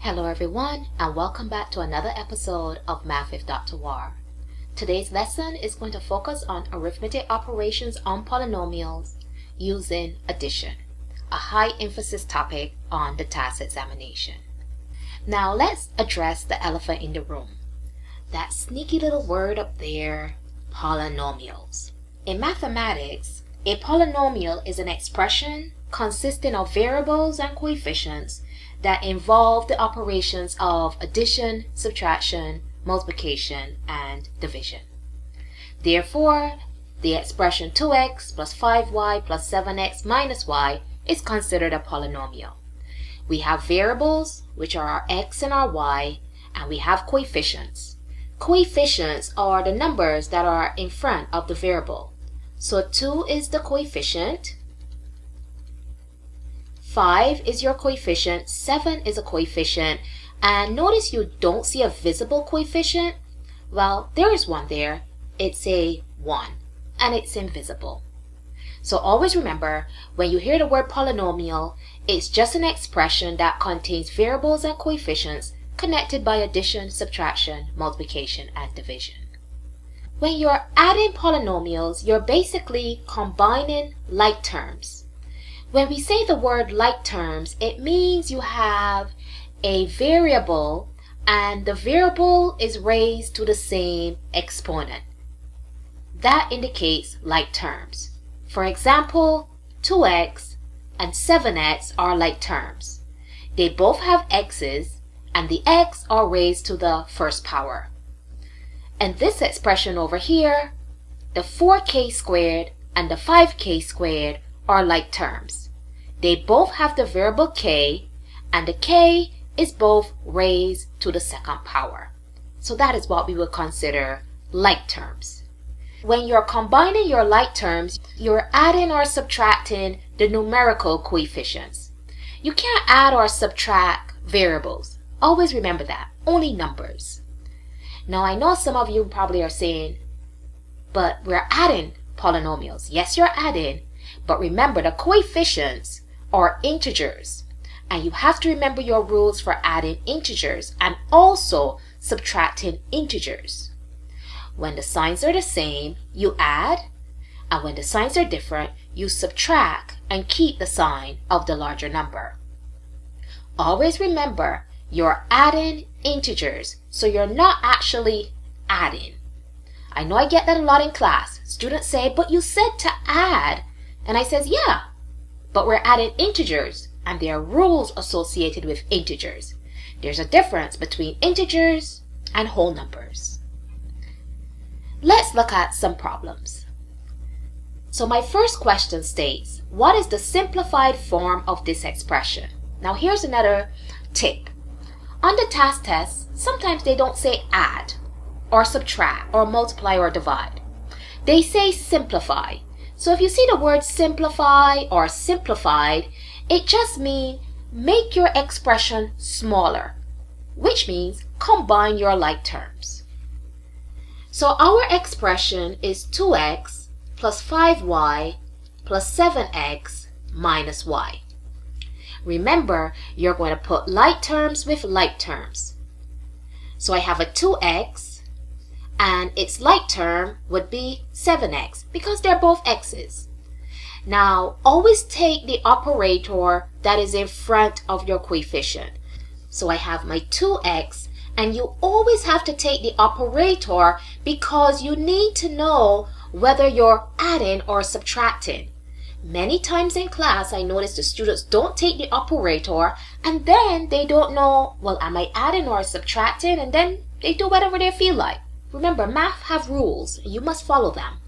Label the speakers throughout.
Speaker 1: Hello everyone, and welcome back to another episode of Math with Dr. War. Today's lesson is going to focus on arithmetic operations on polynomials using addition, a high emphasis topic on the TASC examination. Now let's address the elephant in the room. That sneaky little word up there, polynomials. In mathematics, a polynomial is an expression consisting of variables and coefficients that involve the operations of addition, subtraction, multiplication, and division. Therefore, the expression 2x plus 5y plus 7x minus y is considered a polynomial. We have variables, which are our x and our y, and we have coefficients. Coefficients are the numbers that are in front of the variable. So 2 is the coefficient, 5 is your coefficient, 7 is a coefficient, and notice you don't see a visible coefficient. Well, there is one there. It's a 1, and it's invisible. So always remember, when you hear the word polynomial, it's just an expression that contains variables and coefficients connected by addition, subtraction, multiplication, and division. When you're adding polynomials, you're basically combining like terms. When we say the word like terms, it means you have a variable and the variable is raised to the same exponent. That indicates like terms. For example, 2x and 7x are like terms. They both have x's and the x are raised to the first power. And this expression over here, the 4k squared and the 5k squared are like terms. They both have the variable k, and the k is both raised to the second power. So that is what we would consider like terms. When you're combining your like terms, you're adding or subtracting the numerical coefficients. You can't add or subtract variables. Always remember that. Only numbers. Now I know some of you probably are saying, but we're adding polynomials. Yes, you're adding, but remember the coefficients are integers, and you have to remember your rules for adding integers and also subtracting integers. When the signs are the same, you add, and when the signs are different, you subtract and keep the sign of the larger number. Always remember, you're adding integers, so you're not actually adding. I know I get that a lot in class. Students say, but you said to add. And I says, yeah, but we're adding integers, and there are rules associated with integers. There's a difference between integers and whole numbers. Let's look at some problems. So my first question states, what is the simplified form of this expression? Now here's another tip. On the TASC test, sometimes they don't say add, or subtract, or multiply, or divide. They say simplify. So if you see the word simplify or simplified, it just means make your expression smaller, which means combine your like terms. So our expression is 2x plus 5y plus 7x minus y. Remember, you're going to put like terms with like terms. So I have a 2x, and its like term would be 7x because they're both x's. Now, always take the operator that is in front of your coefficient. So I have my 2x, and you always have to take the operator because you need to know whether you're adding or subtracting. Many times in class, I notice the students don't take the operator, and then they don't know, well, am I adding or subtracting? And then they do whatever they feel like. Remember, math have rules. You must follow them.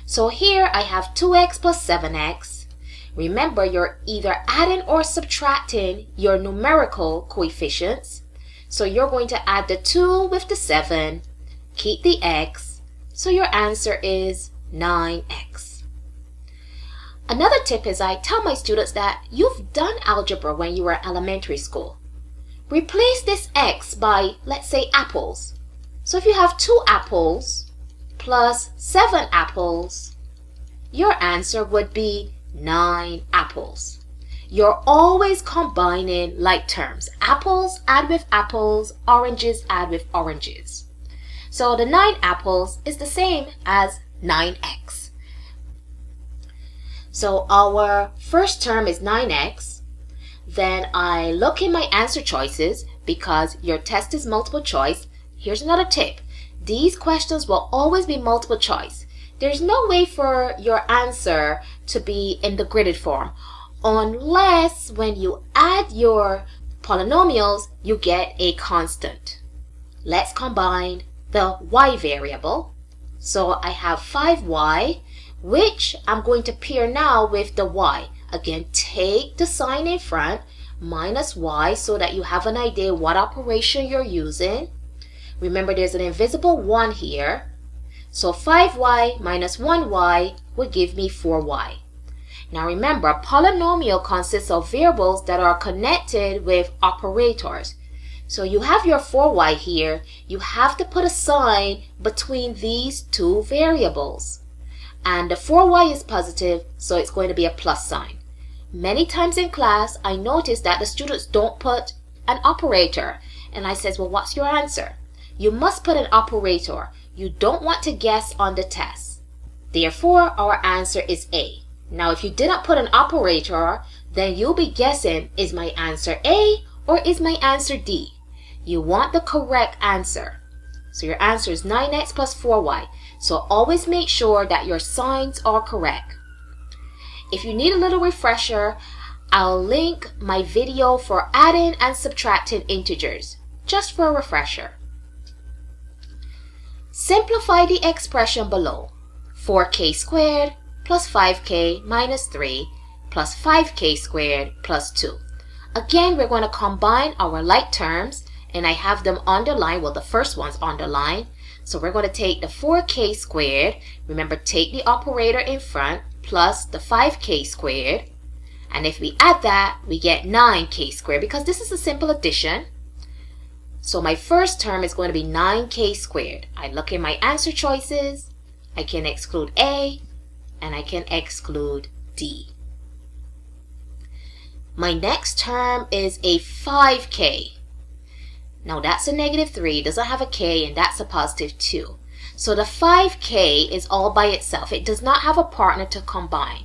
Speaker 1: So here I have 2x plus 7x. Remember, you're either adding or subtracting your numerical coefficients. So you're going to add the 2 with the 7, keep the x. So your answer is 9x. Another tip is I tell my students that you've done algebra when you were in elementary school. Replace this x by, let's say, apples. So if you have 2 apples plus 7 apples, your answer would be 9 apples. you're always combining like terms. Apples, add with apples. Oranges, add with oranges. So the 9 apples is the same as 9x. So our first term is 9x. Then I look in my answer choices because your test is multiple choice. Here's another tip. These questions will always be multiple choice. There's no way for your answer to be in the gridded form unless when you add your polynomials, you get a constant. Let's combine the y variable. So I have 5y, which I'm going to pair now with the y. Again, take the sign in front, minus y, so that you have an idea what operation you're using. Remember, there's an invisible 1 here. So 5y minus 1y would give me 4y. Now remember, a polynomial consists of variables that are connected with operators. So you have your 4y here. You have to put a sign between these two variables. And the 4y is positive, so it's going to be a plus sign. Many times in class, I notice that the students don't put an operator. And I says, well, what's your answer? You must put an operator. You don't want to guess on the test. Therefore, our answer is A. Now, if you did not put an operator, then you'll be guessing, is my answer A or is my answer D? You want the correct answer. So your answer is 9x plus 4y. So always make sure that your signs are correct. If you need a little refresher, I'll link my video for adding and subtracting integers, just for a refresher. Simplify the expression below. 4k squared plus 5k minus 3 plus 5k squared plus 2. Again, we're going to combine our like terms, and I have them underlined. Well, the first one's underlined. So we're going to take the 4k squared. Remember, take the operator in front plus the 5k squared. And if we add that, we get 9k squared because this is a simple addition. So my first term is going to be 9k squared. I look in my answer choices. I can exclude A and I can exclude D. My next term is a 5k. Now that's a negative 3, doesn't have a k, and that's a positive 2. So the 5k is all by itself. It does not have a partner to combine.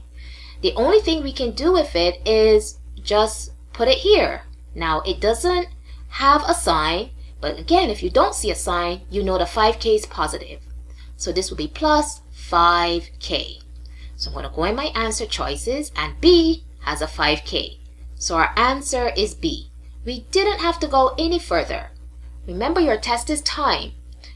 Speaker 1: The only thing we can do with it is just put it here. Now it doesn't have a sign, but again, if you don't see a sign, you know the 5k is positive. So this will be plus 5k. So I'm going to go in my answer choices, and B has a 5k. So our answer is B. We didn't have to go any further. Remember, your test is time,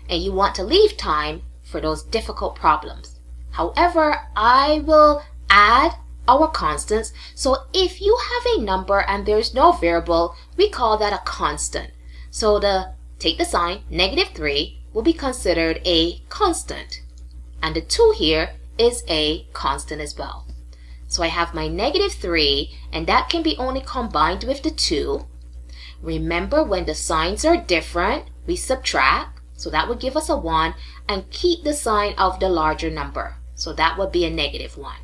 Speaker 1: and you want to leave time for those difficult problems. However, I will add our constants. So if you have a number and there's no variable, we call that a constant. So take the sign, negative 3 will be considered a constant. And the 2 here is a constant as well. So I have my negative 3, and that can be only combined with the 2. Remember, when the signs are different, we subtract. So that would give us a 1, and keep the sign of the larger number. So that would be a negative 1.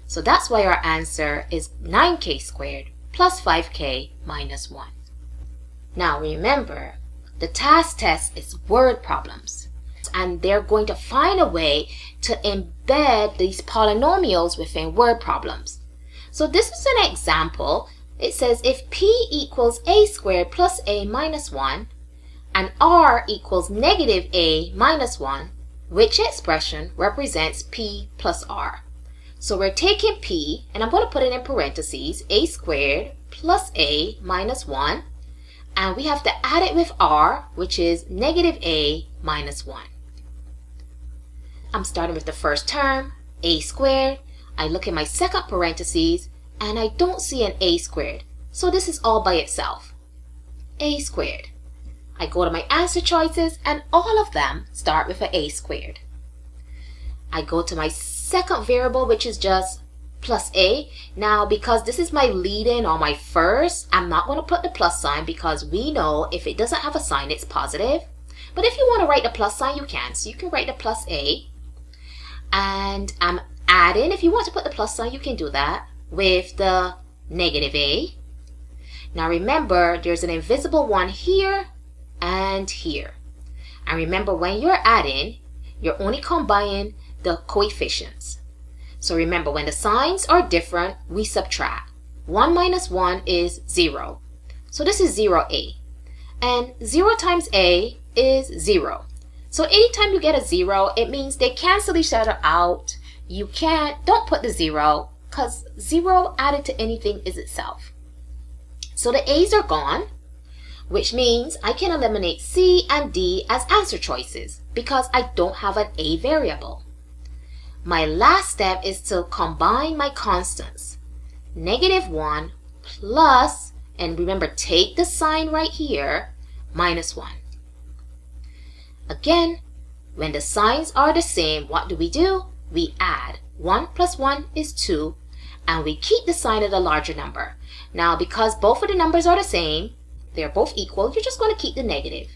Speaker 1: So that's why our answer is 9k squared plus 5k minus 1. Now remember, the TASC test is word problems. And they're going to find a way to embed these polynomials within word problems. So this is an example. It says if p equals a squared plus a minus 1 and r equals negative a minus 1, which expression represents p plus r? So we're taking p, and I'm going to put it in parentheses, a squared plus a minus 1, and we have to add it with r, which is negative a minus 1. I'm starting with the first term, a squared. I look at my second parentheses, and I don't see an a squared. So this is all by itself. A squared. I go to my answer choices, and all of them start with an a squared. I go to my second variable, which is just plus a. Now, because this is my lead-in or my first, I'm not going to put the plus sign because we know if it doesn't have a sign, it's positive. But if you want to write the plus sign, you can. So you can write the plus a. And I'm adding, if you want to put the plus sign, you can do that, with the negative a. Now remember, there's an invisible 1 here and here. And remember, when you're adding, you're only combining the coefficients. So remember, when the signs are different, we subtract. 1 minus 1 is 0. So this is 0a. And 0 times a is 0. So anytime you get a 0, it means they cancel each other out. Don't put the 0, because 0 added to anything is itself. So the a's are gone, which means I can eliminate C and D as answer choices because I don't have an a variable. My last step is to combine my constants. Negative 1 plus, and remember, take the sign right here, minus 1. Again, when the signs are the same, what do? We add. 1 plus 1 is 2, and we keep the sign of the larger number. Now, because both of the numbers are the same, they're both equal, you're just going to keep the negative.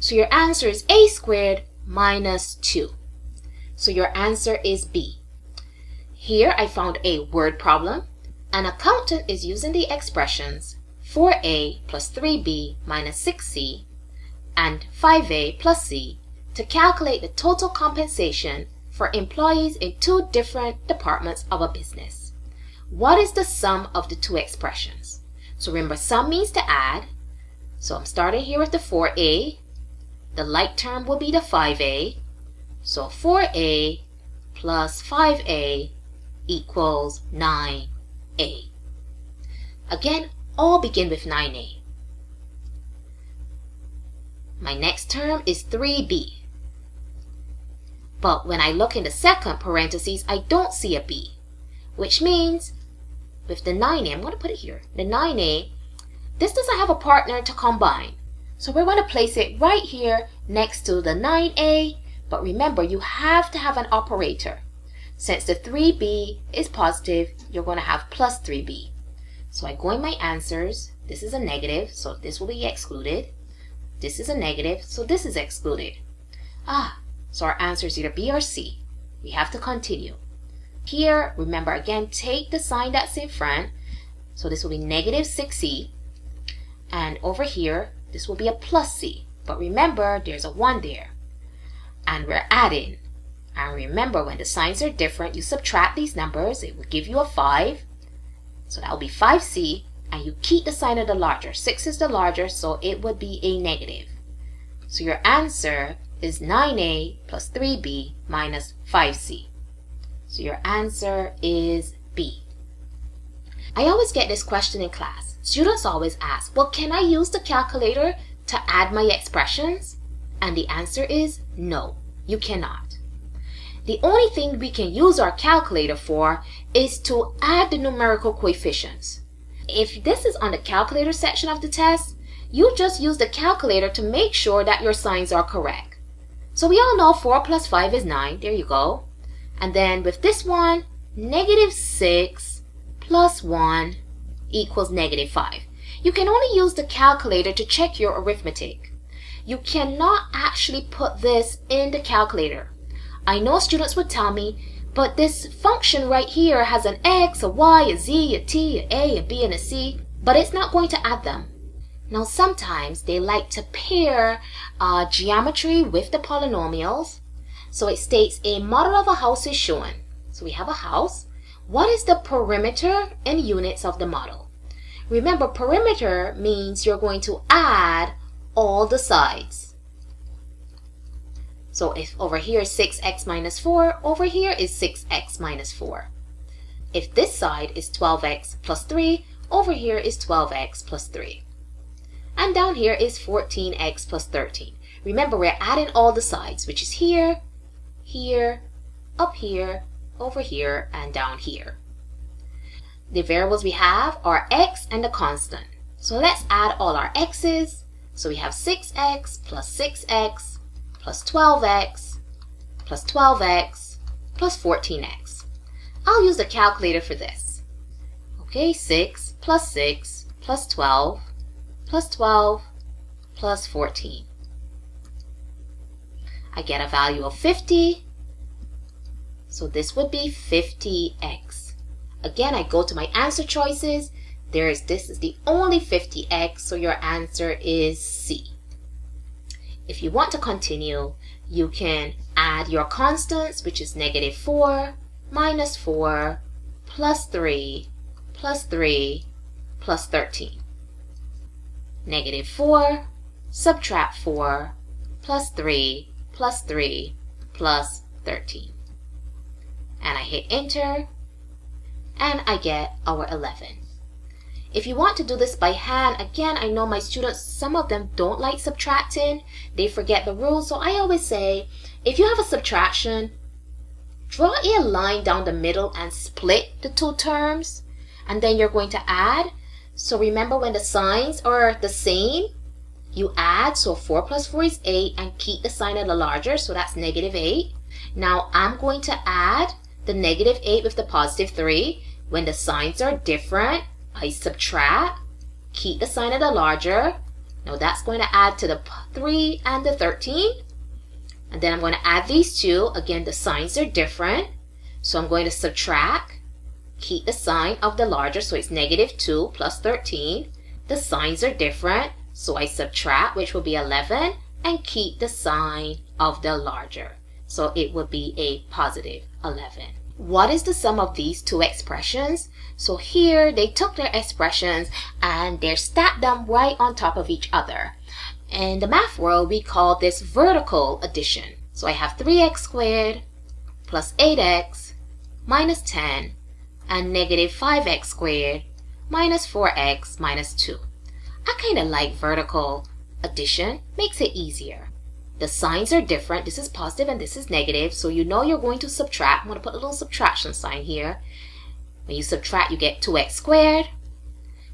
Speaker 1: So your answer is a squared minus 2. So your answer is B. Here I found a word problem. An accountant is using the expressions 4a plus 3b minus 6c and 5a plus c to calculate the total compensation for employees in 2 different departments of a business. What is the sum of the 2 expressions? So remember, sum means to add. So I'm starting here with the 4a. The like term will be the 5a. So 4a plus 5a equals 9a. Again, all begin with 9a. My next term is 3b. But when I look in the second parentheses, I don't see a b, which means with the 9a, I'm going to put it here, the 9a, this doesn't have a partner to combine. So we're going to place it right here next to the 9a, but remember, you have to have an operator. Since the 3b is positive, you're going to have plus 3b. So I go in my answers. This is a negative, so this will be excluded. This is a negative, so this is excluded. So our answer is either B or C. We have to continue. Here, remember again, take the sign that's in front. So this will be negative 6c. And over here, this will be a plus c. But remember, there's a 1 there. And we're adding. And remember, when the signs are different, you subtract these numbers. It will give you a 5. So that will be 5c. And you keep the sign of the larger. 6 is the larger, so it would be a negative. So your answer is 9a plus 3b minus 5c. So your answer is B. I always get this question in class. Students always ask, well, can I use the calculator to add my expressions? And the answer is no, you cannot. The only thing we can use our calculator for is to add the numerical coefficients. If this is on the calculator section of the test, you just use the calculator to make sure that your signs are correct. So we all know 4 plus 5 is 9. There you go. And then with this one, negative 6 plus 1 equals negative 5. You can only use the calculator to check your arithmetic. You cannot actually put this in the calculator. I know students would tell me, but this function right here has an x, a y, a z, a t, a a, a b, and a c, but it's not going to add them. Now sometimes they like to pair geometry with the polynomials. So it states a model of a house is shown. So we have a house. What is the perimeter in units of the model? Remember, perimeter means you're going to add all the sides. So if over here is 6x minus 4, over here is 6x minus 4. If this side is 12x plus 3, over here is 12x plus 3. And down here is 14x plus 13. Remember, we're adding all the sides, which is here, here, up here, over here, and down here. The variables we have are x and the constant. So let's add all our x's. So we have 6x plus 6x plus 12x plus 12x plus 14x. I'll use the calculator for this. Okay, 6 plus 6 plus 12 plus 12 plus 14. I get a value of 50. So this would be 50x. Again, I go to my answer choices. this is the only 50x, so your answer is C. If you want to continue, you can add your constants, which is negative 4 minus 4 plus 3 plus 3 plus 13. Negative 4, subtract 4, plus 3 plus 3 plus 13. And I hit enter, and I get our 11. If you want to do this by hand, again, I know my students, some of them don't like subtracting. They forget the rules. So I always say, if you have a subtraction, draw a line down the middle and split the two terms. And then you're going to add. So remember, when the signs are the same, you add. So 4 plus 4 is 8, and keep the sign of the larger. So that's negative 8. Now I'm going to add the negative 8 with the positive 3. When the signs are different, I subtract, keep the sign of the larger. Now that's going to add to the 3 and the 13. And then I'm going to add these two. Again, the signs are different. So I'm going to subtract, keep the sign of the larger. So it's negative 2 plus 13. The signs are different. So I subtract, which will be 11, and keep the sign of the larger. So it would be a positive 11. What is the sum of these two expressions? So here they took their expressions and they stacked them right on top of each other. In the math world, we call this vertical addition. So I have 3x squared plus 8x minus 10 and negative 5x squared minus 4x minus 2. I kind of like vertical addition, makes it easier. The signs are different. This is positive and this is negative. So you know you're going to subtract. I'm going to put a little subtraction sign here. When you subtract, you get 2x squared.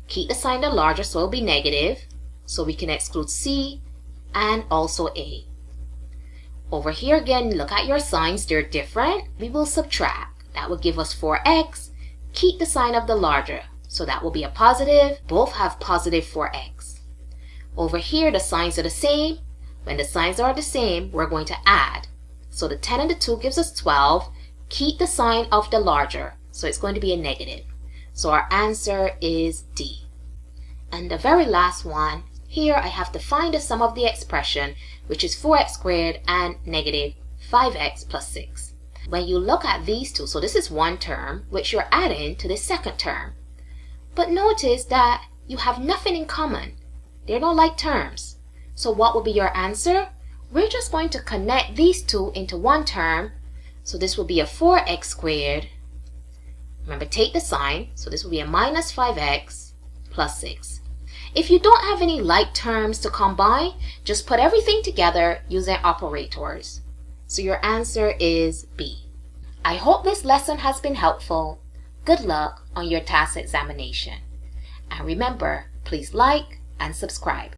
Speaker 1: Keep the sign the larger, so it'll be negative. So we can exclude C and also A. Over here again, look at your signs. They're different. We will subtract. That will give us 4x. Keep the sign of the larger. So that will be a positive. Both have positive 4x. Over here, the signs are the same. When the signs are the same, we're going to add. So the 10 and the 2 gives us 12. Keep the sign of the larger. So it's going to be a negative. So our answer is D. And the very last one, here I have to find the sum of the expression, which is 4x squared and negative 5x plus 6. When you look at these two, so this is one term, which you're adding to the second term. But notice that you have nothing in common. They're not like terms. So what will be your answer? We're just going to connect these two into one term. So this will be a 4x squared. Remember, take the sign. So this will be a minus 5x plus 6. If you don't have any like terms to combine, just put everything together using operators. So your answer is B. I hope this lesson has been helpful. Good luck on your TASC examination. And remember, please like and subscribe.